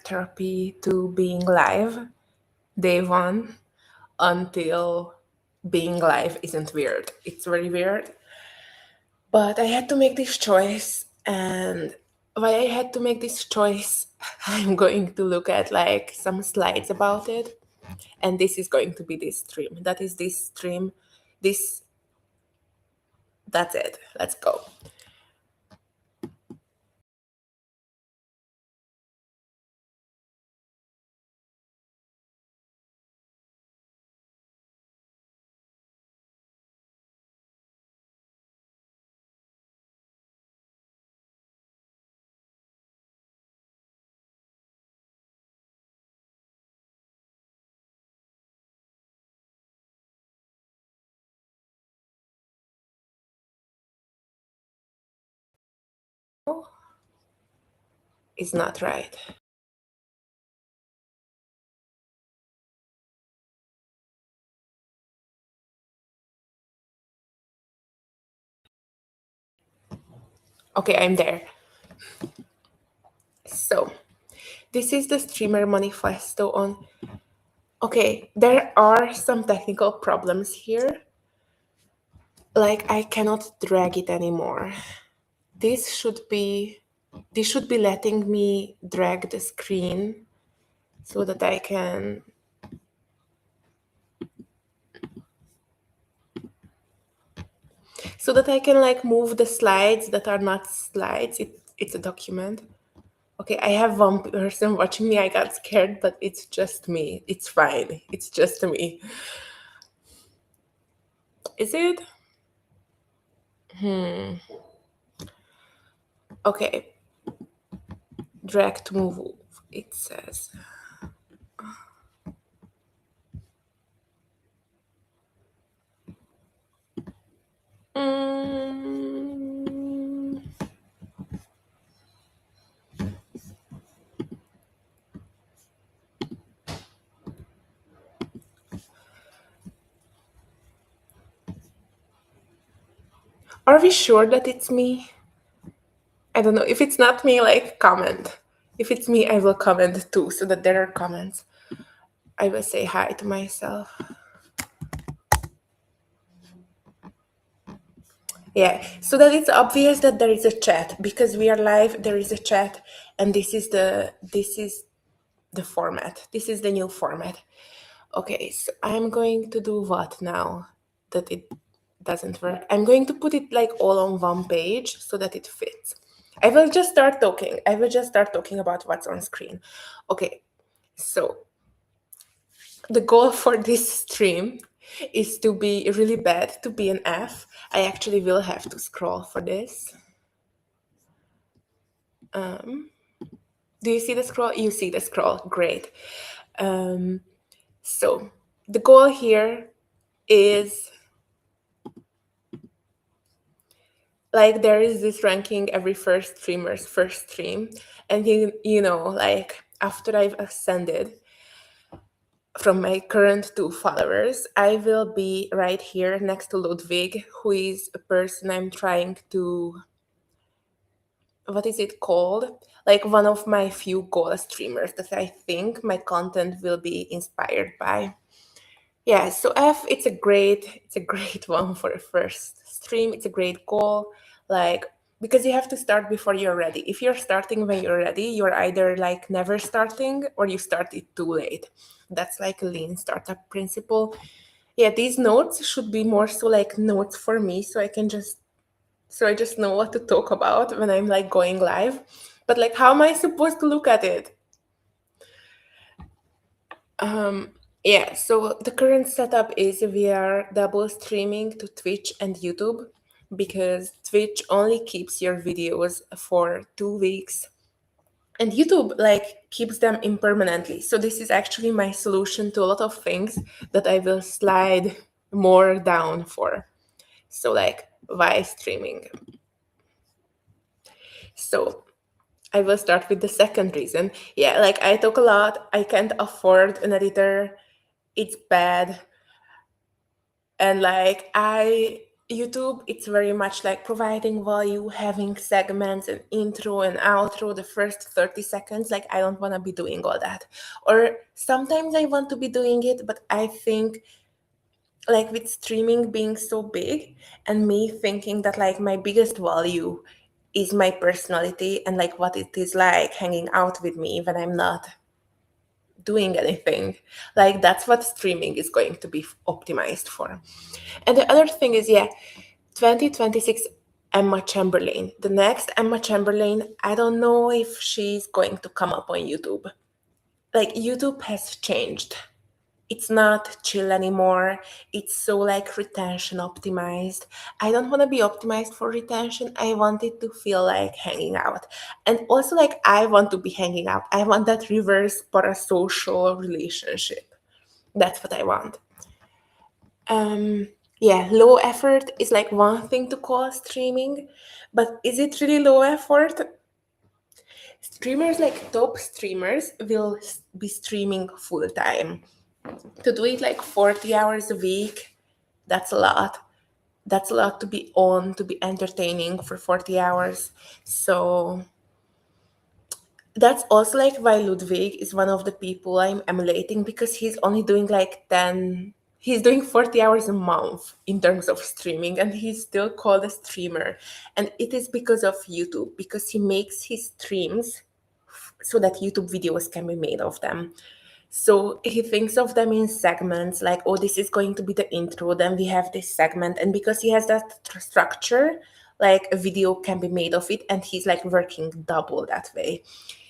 therapy to being live, day one, until being live isn't weird. It's very weird. But I had to make this choice, and why I had to make this choice, I'm going to look at like some slides about it, and this is going to be this stream. That is this stream. This that's it. Let's go. Is not right. Okay, I'm there. So, this is the streamer manifesto on. Okay, there are some technical problems here. Like, I cannot drag it anymore. This should be letting me drag the screen so that I can like move the slides that are not slides. It's a document. Okay, I have one person watching me. I got scared, but it's just me. It's fine. It's just me. Is it? Okay. Drag to move, it says. Mm. Are we sure that it's me? I don't know. If it's not me, like, comment. If it's me, I will comment too, so that there are comments. I will say hi to myself. Yeah, so that it's obvious that there is a chat because we are live. There is a chat, and this is the format. This is the new format. Okay, so I'm going to do what now that it doesn't work? I'm going to put it like all on one page so that it fits. I will just start talking. I will just start talking about what's on screen. Okay, so the goal for this stream is to be really bad, to be an F. I actually will have to scroll for this. Do you see the scroll? You see the scroll. Great. So the goal here is like there is this ranking every first streamer's first stream, and you know, like after I've ascended from my current 2 followers, I will be right here next to Ludwig, who is a person I'm trying to, what is it called? Like one of my few goal streamers that I think my content will be inspired by. Yeah, so F, it's a great one for a first stream. It's a great goal, like because you have to start before you're ready. If you're starting when you're ready, you're either like never starting or you started too late. That's like a lean startup principle. Yeah, these notes should be more so like notes for me, so I just know what to talk about when I'm like going live. But like, how am I supposed to look at it? Yeah, so the current setup is we are double streaming to Twitch and YouTube because Twitch only keeps your videos for 2 weeks and YouTube like keeps them impermanently. So this is actually my solution to a lot of things that I will slide more down for. So like why streaming? So I will start with the second reason. Yeah, like I talk a lot. I can't afford an editor. It's bad. And like YouTube, it's very much like providing value, having segments and intro and outro, the first 30 seconds. Like, I don't want to be doing all that. Or sometimes I want to be doing it, but I think, like, with streaming being so big and me thinking that, like, my biggest value is my personality and, like, what it is like hanging out with me when I'm not doing anything. Like, that's what streaming is going to be optimized for. And the other thing is, yeah, 2026 Emma Chamberlain. The next Emma Chamberlain, I don't know if she's going to come up on YouTube. Like, YouTube has changed. It's not chill anymore. It's so like retention optimized. I don't want to be optimized for retention. I want it to feel like hanging out. And also, like, I want to be hanging out. I want that reverse parasocial relationship. That's what I want. Um, yeah, low effort is like one thing to call streaming, but is it really low effort? Streamers, like top streamers, will be streaming full time. To do it like 40 hours a week, that's a lot. That's a lot to be on, to be entertaining for 40 hours. So that's also like why Ludwig is one of the people I'm emulating, because he's only doing like 10, he's doing 40 hours a month in terms of streaming, and he's still called a streamer. And it is because of YouTube, because he makes his streams so that YouTube videos can be made of them. So he thinks of them in segments, like, oh, this is going to be the intro, then we have this segment. And because he has that structure, like a video can be made of it, and he's like working double that way.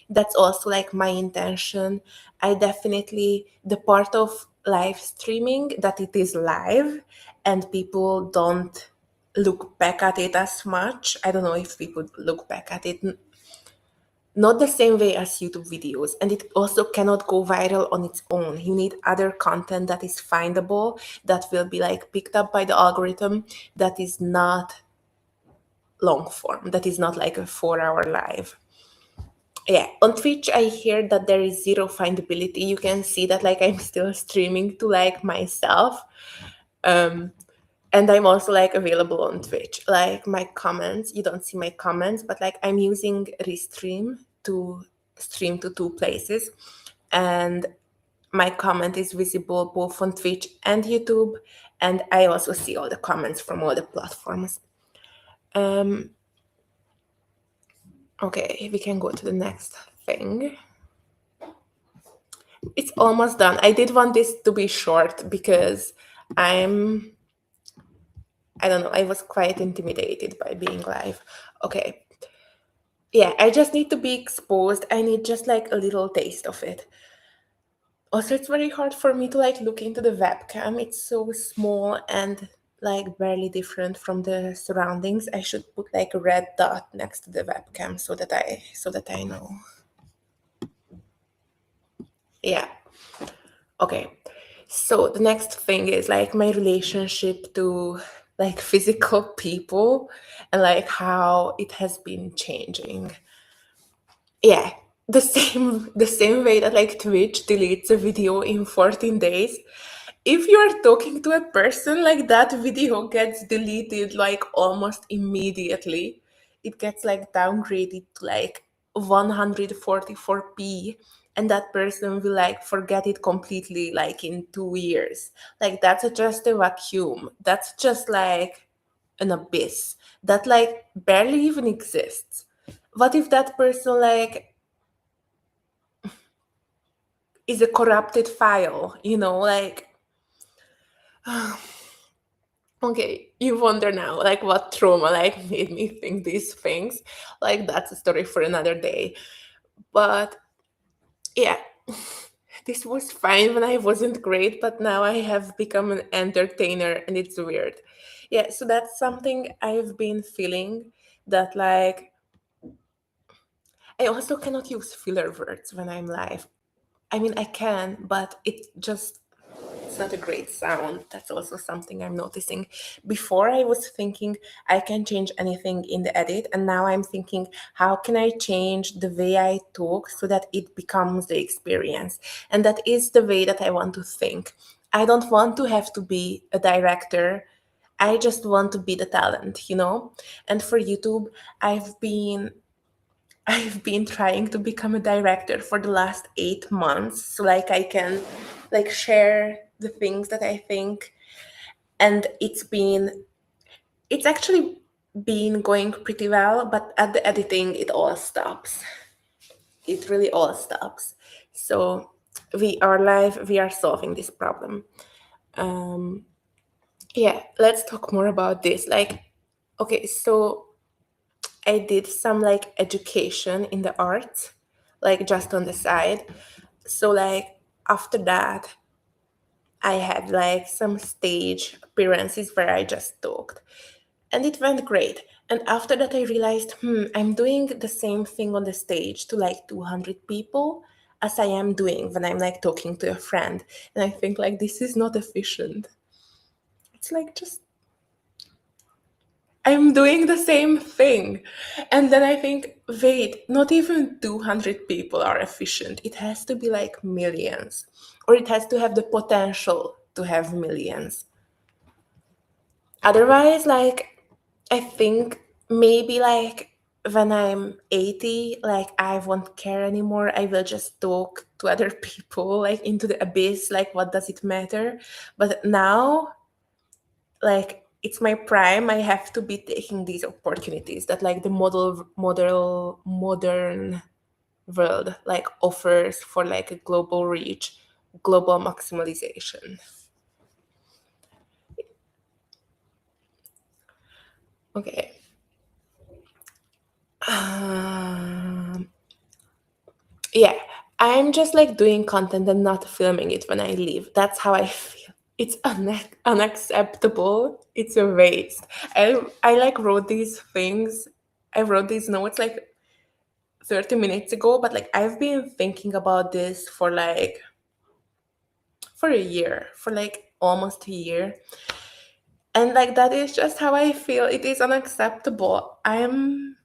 That's also like my intention. I definitely, the part of live streaming, that it is live and people don't look back at it as much. I don't know if people look back at it, not the same way as YouTube videos, and it also cannot go viral on its own. You need other content that is findable, that will be like picked up by the algorithm, that is not long form, that is not like a 4 hour live. Yeah, on Twitch I hear that there is zero findability. You can see that like I'm still streaming to like myself. Um, and I'm also like available on Twitch. Like my comments, you don't see my comments, but like I'm using Restream to stream to two places. And my comment is visible both on Twitch and YouTube. And I also see all the comments from all the platforms. Okay, we can go to the next thing. It's almost done. I did want this to be short because I don't know, I was quite intimidated by being live. Okay. Yeah, I just need to be exposed. I need just like a little taste of it. Also, it's very hard for me to like look into the webcam. It's so small and like barely different from the surroundings. I should put like a red dot next to the webcam so that I know. Yeah. Okay. So the next thing is like my relationship to like physical people and like how it has been changing. Yeah, the same way that like Twitch deletes a video in 14 days. If you're talking to a person, like that video gets deleted like almost immediately. It gets like downgraded to like 144p, and that person will like forget it completely like in 2 years. Like that's just a vacuum. That's just like an abyss that like barely even exists. What if that person like is a corrupted file, like okay, you wonder now like what trauma like made me think these things. Like that's a story for another day. But yeah, this was fine when I wasn't great, but now I have become an entertainer and it's weird. Yeah, so that's something I've been feeling, that like I also cannot use filler words when I'm live. I mean, I can, but it's not a great sound. That's also something I'm noticing. Before I was thinking I can change anything in the edit, and now I'm thinking how can I change the way I talk so that it becomes the experience? And that is the way that I want to think. I don't want to have to be a director I just want to be the talent, you know? And for YouTube, I've been I've been trying to become a director for the last 8 months, so like I can like share the things that I think. And it's actually been going pretty well, but at the editing it all stops. It really all stops. So we are live, we are solving this problem. um yeah, let's talk more about this. Like, okay, so I did some like education in the arts, like just on the side. So like after that, I had like some stage appearances where I just talked, and it went great. And after that, I realized, I'm doing the same thing on the stage to like 200 people as I am doing when I'm like talking to a friend. And I think like this is not efficient. It's like just I'm doing the same thing. And then I think, wait, not even 200 people are efficient. It has to be like millions, or it has to have the potential to have millions. Otherwise, like, I think maybe like when I'm 80, like, I won't care anymore. I will just talk to other people, like, into the abyss. Like, what does it matter? But now, like, it's my prime. I have to be taking these opportunities that like the modern world like offers for like a global reach, global maximalization. Okay. um, yeah, I'm just like doing content and not filming it when I leave. That's how I feel. It's unacceptable. It's a waste. I like wrote these things. I wrote these notes like 30 minutes ago, but like I've been thinking about this for a year, for like almost a year. And like that is just how I feel. It is unacceptable. I'm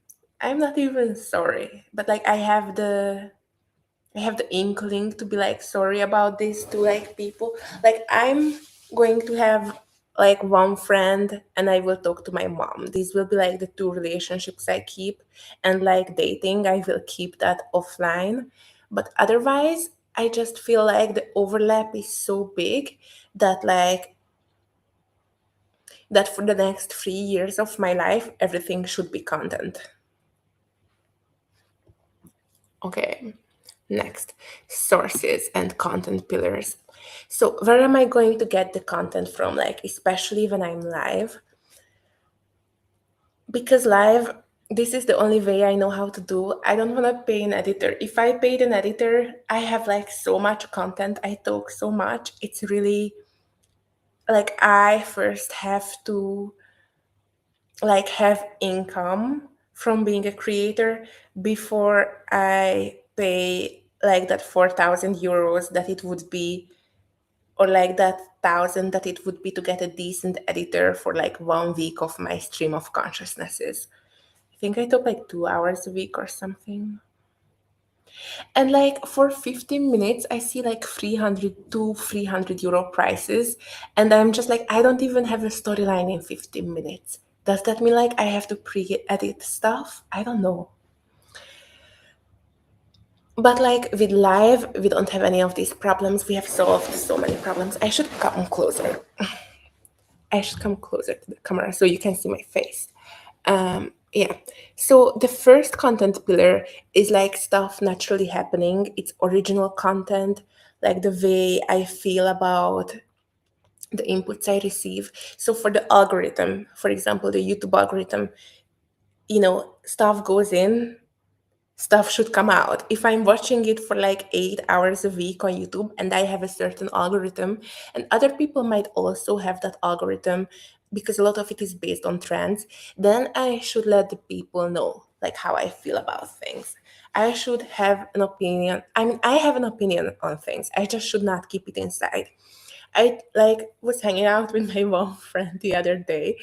not even sorry, but like I have the inkling to be like sorry about this to like people. Like I'm going to have like one friend and I will talk to my mom. These will be like the two relationships I keep. And like dating, I will keep that offline. But otherwise, I just feel like the overlap is so big that like that for the next 3 years of my life, everything should be content. Okay, next, sources and content pillars. So, where am I going to get the content from? Like, especially when I'm live? Because live, this is the only way I know how to do. I don't want to pay an editor. If I paid an editor, I have like so much content. I talk so much. It's really like I first have to like have income from being a creator before I pay like that 4,000 euros that it would be, or like that thousand that it would be to get a decent editor for like 1 week of my stream of consciousnesses. I think I took like 2 hours a week or something. And like for 15 minutes, I see like 300 to 300 euro prices. And I'm just like, I don't even have a storyline in 15 minutes. Does that mean like I have to pre edit stuff? I don't know. But like with live, we don't have any of these problems. We have solved so many problems. I should come closer. I should come closer to the camera so you can see my face. Yeah. So the first content pillar is like stuff naturally happening. It's original content, like the way I feel about the inputs I receive. So for the algorithm, for example, the YouTube algorithm, stuff goes in, stuff should come out. If I'm watching it for like 8 hours a week on YouTube and I have a certain algorithm, and other people might also have that algorithm because a lot of it is based on trends, then I should let the people know like how I feel about things. I should have an opinion. I mean, I have an opinion on things. I just should not keep it inside. I like was hanging out with my one friend the other day,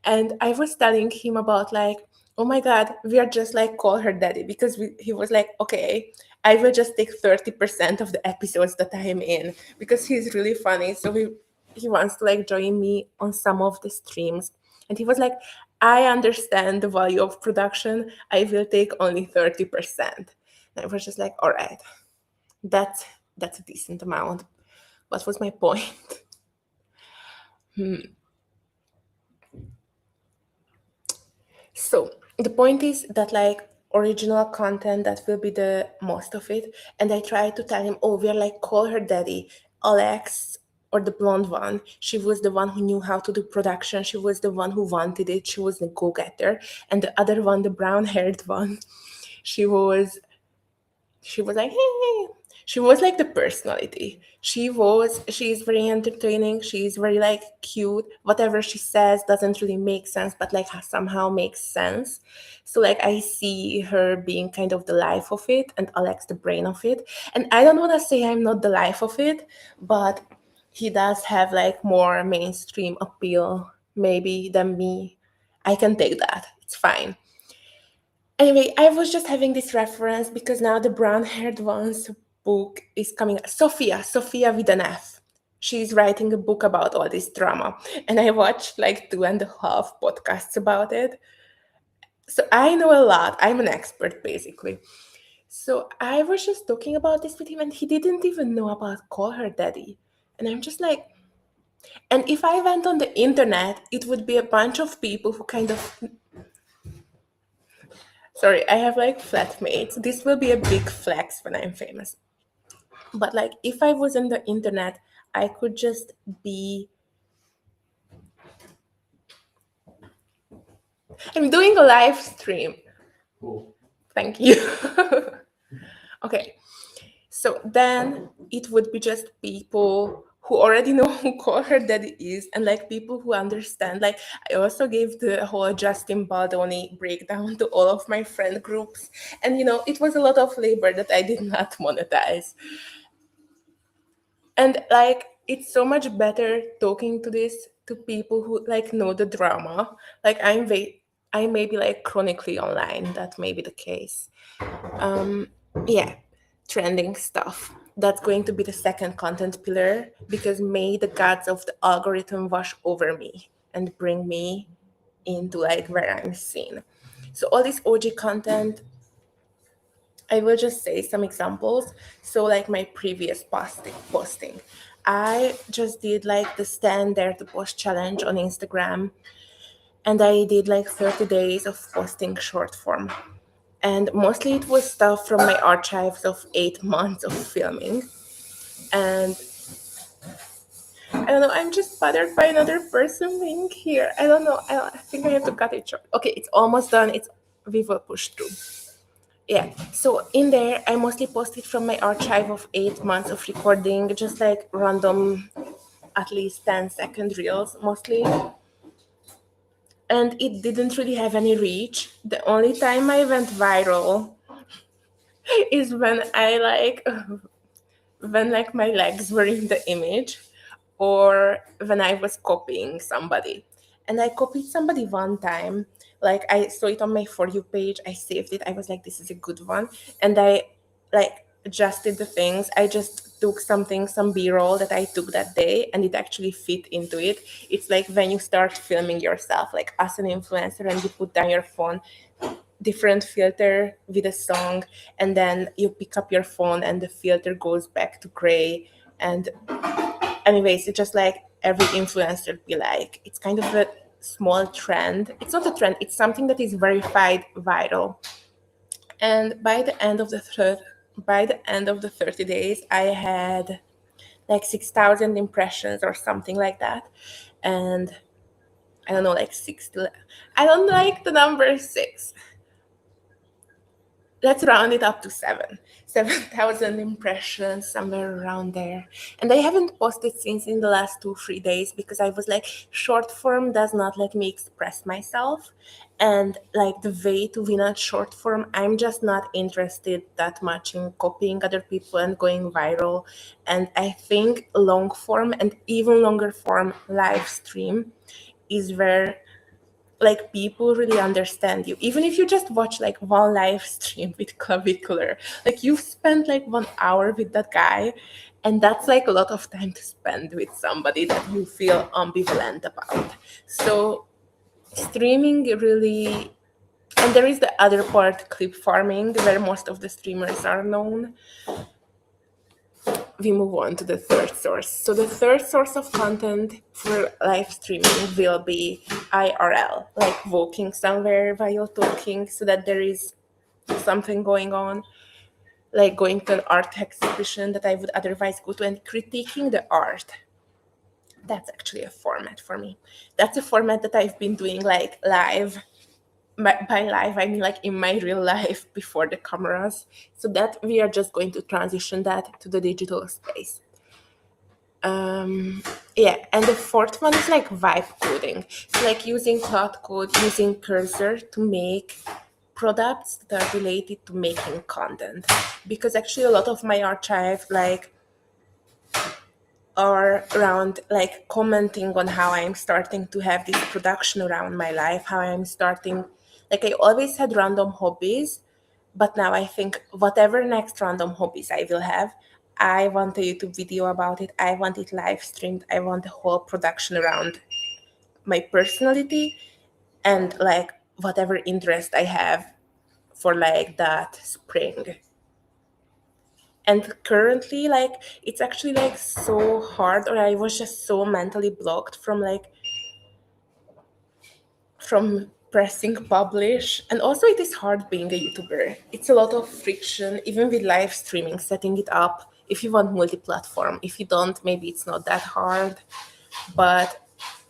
and I was telling him about like, oh my god, we are just like call her daddy because he was like, okay, I will just take 30% of the episodes that I am in because he's really funny. So he wants to like join me on some of the streams. And he was like, I understand the value of production. I will take only 30%. And I was just like, all right, that's a decent amount. What was my point? So the point is that like original content, that will be the most of it. And I tried to tell him, oh, we're like, call her daddy. Alex, or the blonde one, she was the one who knew how to do production. She was the one who wanted it. She was the go-getter. And the other one, the brown-haired one, she was like, hey. She was like the personality. She's very entertaining. She's very like cute. Whatever she says doesn't really make sense, but like somehow makes sense. So like I see her being kind of the life of it and Alex the brain of it. And I don't want to say I'm not the life of it, but he does have like more mainstream appeal maybe than me. I can take that. It's fine. Anyway, I was just having this reference because now the brown-haired one's book is coming. Sophia with an F. She's writing a book about all this drama. And I watched like 2.5 podcasts about it. So I know a lot. I'm an expert, basically. So I was just talking about this with him, and he didn't even know about Call Her Daddy. And I'm just like, and if I went on the internet, it would be a bunch of people who kind of, sorry, I have like flatmates. This will be a big flex when I'm famous. But like if I was on the internet, I could just be, I'm doing a live stream. Cool. Thank you. Okay. So then it would be just people who already know who Call Her Daddy is, and like people who understand. Like I also gave the whole Justin Baldoni breakdown to all of my friend groups, and it was a lot of labor that I did not monetize. And like it's so much better talking to this to people who like know the drama. Like I may be like chronically online. That may be the case. Yeah, trending stuff. That's going to be the second content pillar, because may the gods of the algorithm wash over me and bring me into like where I'm seen. So all this OG content, I will just say some examples. So like my previous posting, I just did like the stand there to post challenge on Instagram, and I did like 30 days of posting short form. And mostly it was stuff from my archives of 8 months of filming. And I don't know, I'm just bothered by another person being here. I don't know. I think I have to cut it short. Okay, it's almost done. We will push through. Yeah, so in there, I mostly posted from my archive of 8 months of recording, just like random, at least 10-second reels mostly. And it didn't really have any reach. The only time I went viral is when like my legs were in the image, or when I was copying somebody. And I copied somebody one time. Like I saw it on my For You page, I saved it. I was like, this is a good one. And I like adjusted the things. I just took some B-roll that I took that day, and it actually fit into it. It's like when you start filming yourself, like as an influencer, and you put down your phone, different filter with a song, and then you pick up your phone and the filter goes back to gray. And anyways, it's just like every influencer be like, it's kind of a small trend. It's not a trend, it's something that is verified viral. And by the end of the 30 days, I had like 6,000 impressions or something like that. And I don't know, like 60, I don't like the number 6. Let's round it up to 7,000 impressions, somewhere around there. And I haven't posted since in the last 2-3 days, because I was like, short form does not let me express myself. And like the way to win at short form, I'm just not interested that much in copying other people and going viral. And I think long form and even longer form live stream is where like people really understand you, even if you just watch like one live stream with clavicular, like you've spent like 1 hour with that guy, and that's like a lot of time to spend with somebody that you feel ambivalent about. So streaming really, and there is the other part, clip farming, where most of the streamers are known. We move on to the third source. So the third source of content for live streaming will be IRL, like walking somewhere while talking, so that there is something going on, like going to an art exhibition that I would otherwise go to and critiquing the art. That's actually a format for me. That's a format that I've been doing like live. By live, I mean like in my real life before the cameras. So that we are just going to transition that to the digital space. Um, yeah, and the fourth one is like vibe coding. So like using cloud code, using cursor to make products that are related to making content. Because actually a lot of my archive like are around like commenting on how I'm starting to have this production around my life, how I'm starting, like I always had random hobbies, but now I think whatever next random hobbies I will have, I want a YouTube video about it, I want it live streamed, I want a whole production around my personality and like whatever interest I have for like that spring. And currently like it's actually like so hard, or I was just so mentally blocked from like from pressing publish. And also it is hard being a YouTuber, it's a lot of friction even with live streaming, setting it up. If you want multi-platform, if you don't, maybe it's not that hard, but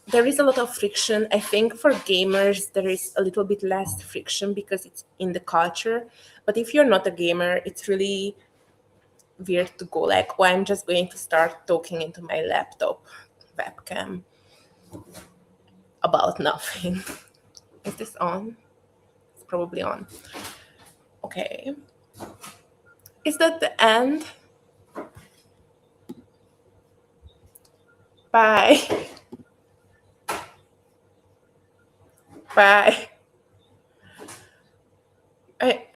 there is a lot of friction. I think for gamers there is a little bit less friction because it's in the culture, but if you're not a gamer, it's really weird to go like, oh, I'm just going to start talking into my laptop webcam about nothing. Is this on? It's probably on. Okay. Is that the end? Bye. Bye. I